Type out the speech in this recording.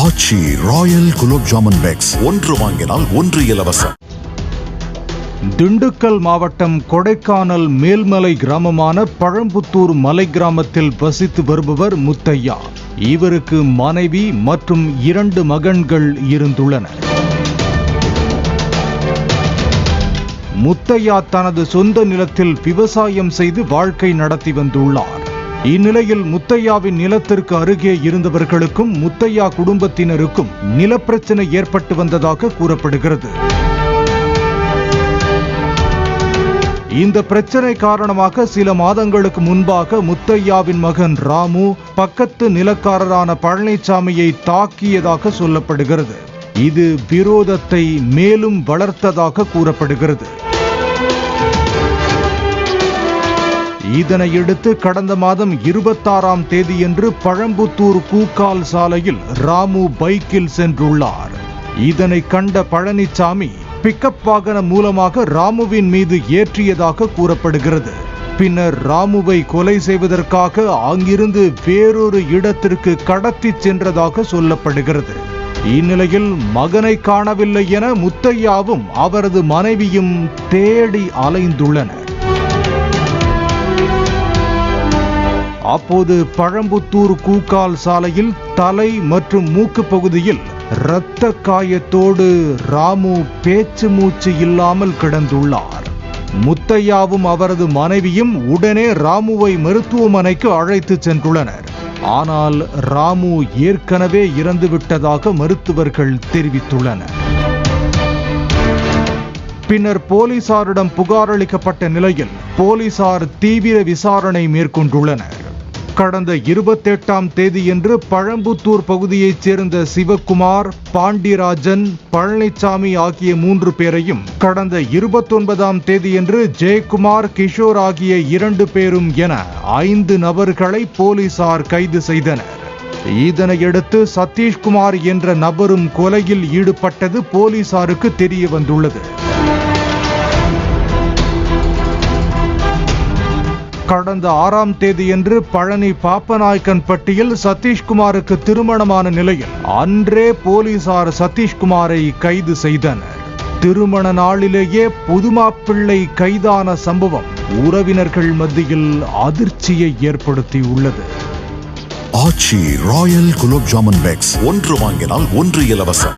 ஆச்சி Royal gulab jamun packs ஒன்று வாங்கினால் ஒன்று இலவசம். திண்டுக்கல் மாவட்டம் கொடைக்கானல் மேல்மலை கிராமமான பழம்புத்தூர் மலை கிராமத்தில் வசித்து வருபவர் முத்தையா. இவருக்கு மனைவி மற்றும் 2 மகன்கள் இருந்துள்ளனர். முத்தையா தனது சொந்த நிலத்தில் விவசாயம் செய்து வாழ்க்கை நடத்தி வந்துள்ளார். இந்நிலையில் முத்தையாவின் நிலத்திற்கு அருகே இருந்தவர்களுக்கும் முத்தையா குடும்பத்தினருக்கும் நிலப்பிரச்சனை ஏற்பட்டு வந்ததாக கூறப்படுகிறது. இந்த பிரச்சனை காரணமாக சில மாதங்களுக்கு முன்பாக முத்தையாவின் மகன் ராமு பக்கத்து நிலக்காரரான பழனிசாமியை தாக்கியதாக சொல்லப்படுகிறது. இது விரோதத்தை மேலும் வளர்த்ததாக கூறப்படுகிறது. இதனையடுத்து கடந்த மாதம் 26ஆம் தேதியன்று பழம்புத்தூர் கூக்கால் சாலையில் ராமு பைக்கில் சென்றுள்ளார். இதனை கண்ட பழனிசாமி பிக்கப் வாகனம் மூலமாக ராமுவின் மீது ஏற்றியதாக கூறப்படுகிறது. பின்னர் ராமுவை கொலை செய்வதற்காக அங்கிருந்து வேறொரு இடத்திற்கு கடத்தி சென்றதாக சொல்லப்படுகிறது. இந்நிலையில் மகனை காணவில்லை என முத்தையாவும் அவரது மனைவியும் தேடி அலைந்துள்ளனர். அப்போது பழம்புத்தூர் கூக்கால் சாலையில் தலை மற்றும் மூக்கு பகுதியில் இரத்த காயத்தோடு ராமு பேச்சு மூச்சு இல்லாமல் கிடந்துள்ளார். முத்தையாவும் அவரது மனைவியும் உடனே ராமுவை மருத்துவமனைக்கு அழைத்து சென்றுள்ளனர். ஆனால் ராமு ஏற்கனவே இறந்துவிட்டதாக மருத்துவர்கள் தெரிவித்துள்ளனர். பின்னர் போலீசாரிடம் புகார் அளிக்கப்பட்ட நிலையில் போலீசார் தீவிர விசாரணை மேற்கொண்டுள்ளனர். கடந்த 28ஆம் தேதியன்று பழம்புத்தூர் பகுதியைச் சேர்ந்த சிவக்குமார், பாண்டியராஜன், பழனிசாமி ஆகிய 3 பேரையும், கடந்த 29ஆம் தேதியன்று ஜெயக்குமார், கிஷோர் ஆகிய 2 பேரும் என 5 நபர்களை போலீசார் கைது செய்தனர். இதனையடுத்து சதீஷ்குமார் என்ற நபரும் கொலையில் ஈடுபட்டது போலீசாருக்கு தெரிய வந்துள்ளது. கடந்த 6ஆம் தேதியன்று பழனி பாப்பநாயக்கன்பட்டியில் சதீஷ்குமாருக்கு திருமணமான நிலையில் அன்றே போலீசார் சதீஷ்குமாரை கைது செய்தனர். திருமண நாளிலேயே புதுமாப்பிள்ளை கைதான சம்பவம் உறவினர்கள் மத்தியில் அதிர்ச்சியை ஏற்படுத்தியுள்ளது. ஆச்சி ராயல் குலோப் ஜாமுன் பேக்ஸ் ஒன்று வாங்கினால் ஒன்று இலவசம்.